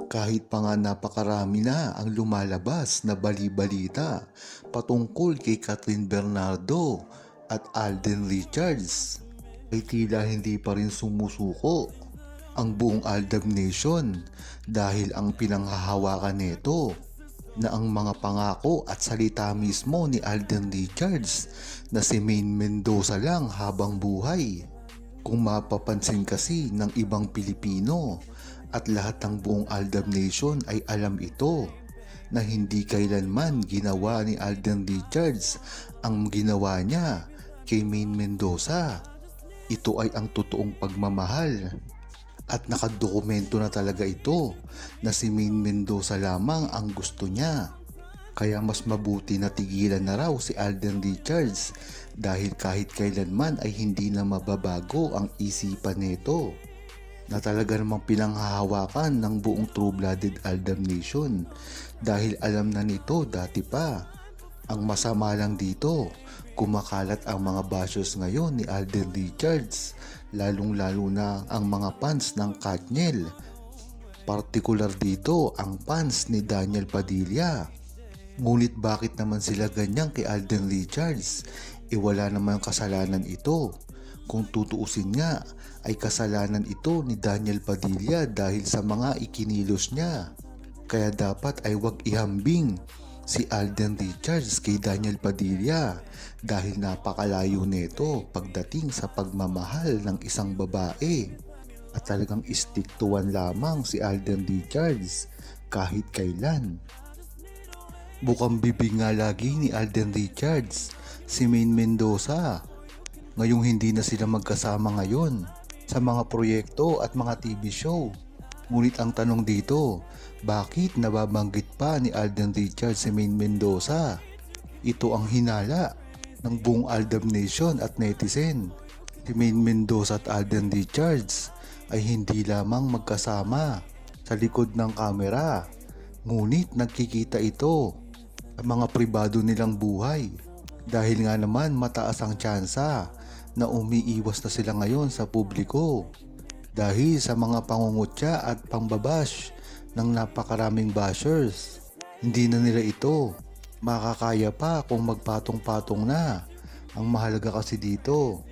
Kahit pa nga napakarami na ang lumalabas na bali-balita patungkol kay Catherine Bernardo at Alden Richards, ay tila hindi pa rin sumusuko ang buong Aldab Nation dahil ang pinanghahawakan nito na ang mga pangako at salita mismo ni Alden Richards na si Maine Mendoza lang habang buhay. Kung mapapansin kasi ng ibang Pilipino at lahat ng buong Aldab Nation ay alam ito na hindi kailanman ginawa ni Alden Richards ang ginawa niya kay Maine Mendoza. Ito ay ang totoong pagmamahal at nakadokumento na talaga ito na si Maine Mendoza lamang ang gusto niya. Kaya mas mabuti na tigilan na raw si Alden Richards dahil kahit kailanman ay hindi na mababago ang isipan nito na talaga namang pinanghahawakan ng buong true-blooded Aldab Nation dahil alam na nito dati pa. Ang masama lang dito, kumakalat ang mga bashers ngayon ni Alden Richards, lalong-lalo na ang mga fans ng Katniel. Partikular dito ang fans ni Daniel Padilla. Ngunit bakit naman sila ganyan kay Alden Richards? Wala naman kasalanan ito. Kung tutuusin nga, ay kasalanan ito ni Daniel Padilla dahil sa mga ikinilos niya. Kaya dapat ay wag ihambing si Alden Richards kay Daniel Padilla dahil napakalayo nito pagdating sa pagmamahal ng isang babae. At talagang stick to one lamang si Alden Richards kahit kailan. Bukang bibig nga lagi ni Alden Richards si Maine Mendoza. Ngayong hindi na sila magkasama ngayon sa mga proyekto at mga TV show. Ngunit ang tanong dito, bakit nababanggit pa ni Alden Richards si Maine Mendoza? Ito ang hinala ng buong Aldab Nation at netizen. Si Maine Mendoza at Alden Richards ay hindi lamang magkasama sa likod ng kamera, ngunit nagkikita ito sa mga pribado nilang buhay. Dahil nga naman mataas ang tsansa na umiiwas na sila ngayon sa publiko dahil sa mga pangungutya at pambabash ng napakaraming bashers. Hindi na nila ito makakaya pa kung magpatong-patong na. Ang mahalaga kasi dito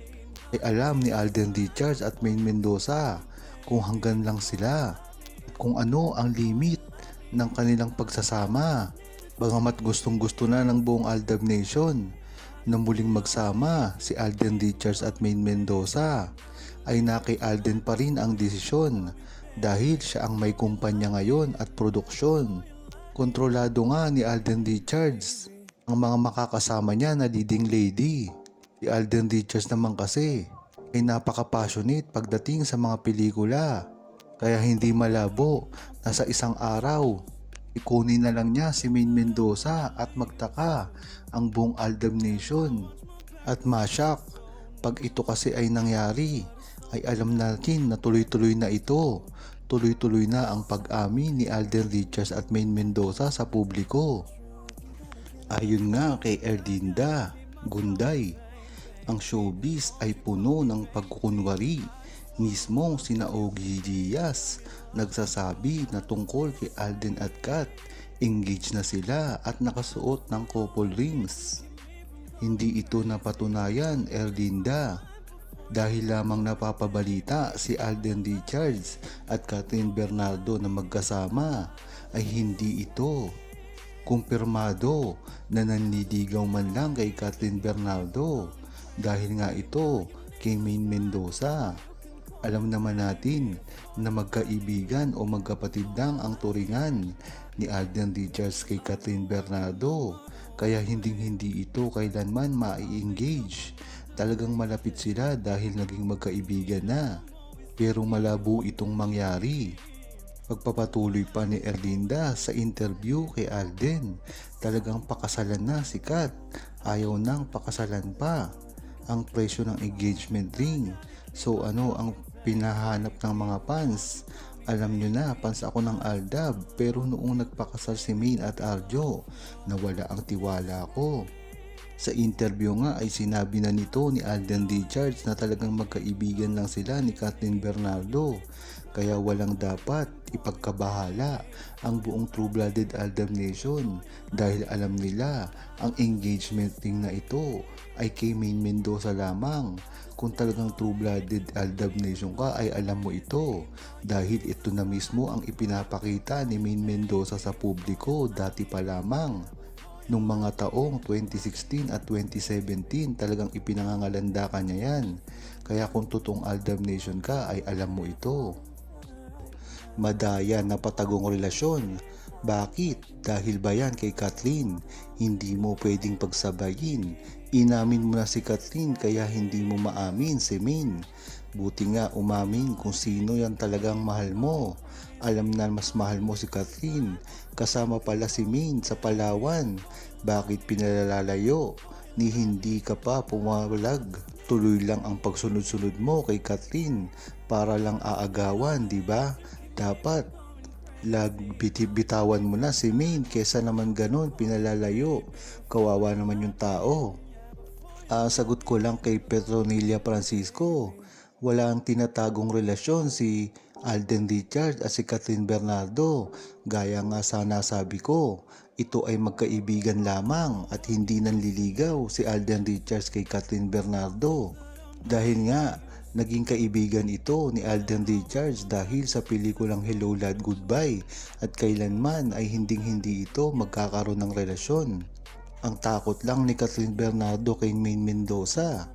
ay alam ni Alden Richards at Maine Mendoza kung hanggang lang sila at kung ano ang limit ng kanilang pagsasama. Bagamat gustong gusto na ng buong Aldab Nation na muling magsama si Alden Richards at Maine Mendoza, ay na kay Alden pa rin ang desisyon dahil siya ang may kumpanya ngayon at produksyon. Kontrolado nga ni Alden Richards ang mga makakasama niya na leading lady. Si Alden Richards naman kasi ay napaka-passionate pagdating sa mga pelikula, kaya hindi malabo na sa isang araw ikunin na lang niya si Maine Mendoza at magtaka ang buong Aldab Nation. At masyak, pag ito kasi ay nangyari, ay alam natin na tuloy-tuloy na ito. Tuloy-tuloy na ang pag-amin ni Alden Richards at Maine Mendoza sa publiko. Ayon nga kay Erlinda Gunday, ang showbiz ay puno ng pagkukunwari. Mismong sina Ogie Diaz nagsasabi na tungkol kay Alden at Kat, engaged na sila at nakasuot ng couple rings. Hindi ito napatunayan, Erlinda, dahil lamang napapabalita si Alden Richards at Catherine Bernardo na magkasama ay hindi ito kumpirmado na nanliligaw man lang kay Catherine Bernardo dahil nga ito kay Maine Mendoza. Alam naman natin na magkaibigan o magkapatid lang ang turingan ni Alden Richards kay Catherine Bernardo, kaya hindi ito kailanman mai-engage. Talagang malapit sila dahil naging magkaibigan na, pero malabo itong mangyari. Pagpapatuloy pa ni Erlinda sa interview kay Alden, talagang pakasalan na si Kat, ayaw nang pakasalan pa. Ang presyo ng engagement ring, so ano ang pinahanap ng mga fans? Alam nyo na, fans ako ng Aldab, pero noong nagpakasal si Maine at Arjo, nawala ang tiwala ko. Sa interview nga ay sinabi na nito ni Alden Richards na talagang magkaibigan lang sila ni Kathryn Bernardo, kaya walang dapat ipagkabahala ang buong True-Blooded Aldab Nation dahil alam nila ang engagement ring na ito ay kay Maine Mendoza lamang. Kung talagang True-Blooded Aldab Nation ka ay alam mo ito dahil ito na mismo ang ipinapakita ni Maine Mendoza sa publiko dati pa lamang. Nung mga taong 2016 at 2017 talagang ipinangangalandakan niya yan. Kaya kung totoong Aldab Nation ka ay alam mo ito. Madaya na patagong relasyon. Bakit? Dahil ba yan kay Kathryn? Hindi mo pwedeng pagsabayin. Inamin mo na si Kathryn kaya hindi mo maamin si Maine. Buti nga umamin kung sino yan talagang mahal mo. Alam na mas mahal mo si Kathryn. Kasama pala si Maine sa Palawan. Bakit pinalalayo? Ni hindi ka pa pumalag. Tuloy lang ang pagsunod-sunod mo kay Kathryn para lang aagawan, di ba? Dapat bitawan mo na si Maine kesa naman ganun pinalalayo. Kawawa naman yung tao. Sagot ko lang kay Petronilla Francisco. Wala ang tinatagong relasyon si Alden Richards at si Kathryn Bernardo. Gaya nga sana sabi ko, ito ay magkaibigan lamang at hindi nanliligaw si Alden Richards kay Kathryn Bernardo. Dahil nga, naging kaibigan ito ni Alden Richards dahil sa pelikulang Hello Lad Goodbye at kailanman ay hinding-hindi ito magkakaroon ng relasyon. Ang takot lang ni Kathryn Bernardo kay Maine Mendoza.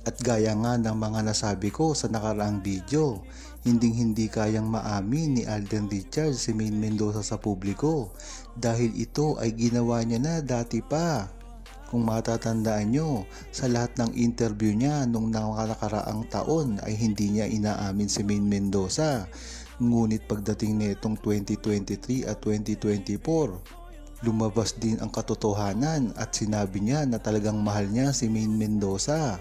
At gaya nga ng mga nasabi ko sa nakaraang video, hinding-hindi kayang maamin ni Alden Richards si Maine Mendoza sa publiko dahil ito ay ginawa niya na dati pa. Kung matatandaan nyo, sa lahat ng interview niya nung nakaraang taon ay hindi niya inaamin si Maine Mendoza. Ngunit pagdating nitong 2023 at 2024, lumabas din ang katotohanan at sinabi niya na talagang mahal niya si Maine Mendoza.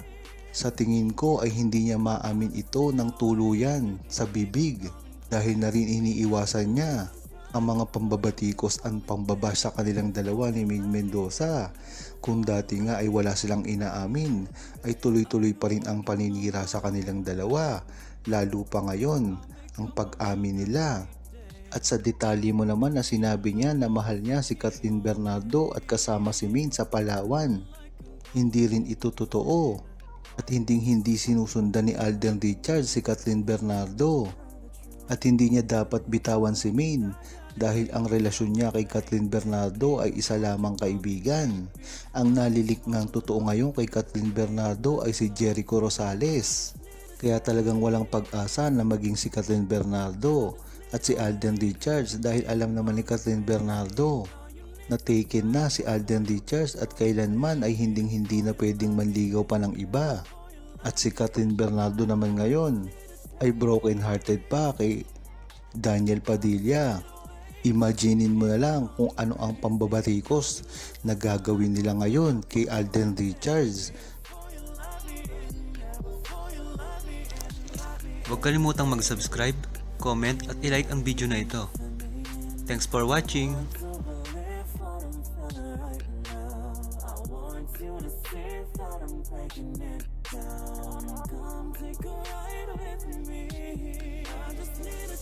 Sa tingin ko ay hindi niya maamin ito ng tuluyan sa bibig dahil na rin iniiwasan niya ang mga pambabatikos at pambabash sa kanilang dalawa ni Maine Mendoza. Kung dati nga ay wala silang inaamin, ay tuloy-tuloy pa rin ang paninira sa kanilang dalawa, lalo pa ngayon ang pag-amin nila. At sa detalye mo naman na sinabi niya na mahal niya si Kathryn Bernardo at kasama si Maine sa Palawan. Hindi rin ito totoo. At hindi sinusundan ni Alden Richards si Kathryn Bernardo. At hindi niya dapat bitawan si Maine dahil ang relasyon niya kay Kathryn Bernardo ay isa lamang kaibigan. Ang nalilik ngang totoo ngayon kay Kathryn Bernardo ay si Jericho Rosales. Kaya talagang walang pag-asa na maging si Kathryn Bernardo at si Alden Richards dahil alam naman ni Kathryn Bernardo na taken na si Alden Richards at kailanman ay hinding-hindi na pwedeng manligaw pa ng iba. At si Kathryn Bernardo naman ngayon ay broken hearted pa kay Daniel Padilla. Imaginin mo na lang kung ano ang pambabatikos na gagawin nila ngayon kay Alden Richards. Huwag kalimutang mag-subscribe, comment at i-like ang video na ito. Thanks for watching! Breaking it down, come take a ride with me. I just need a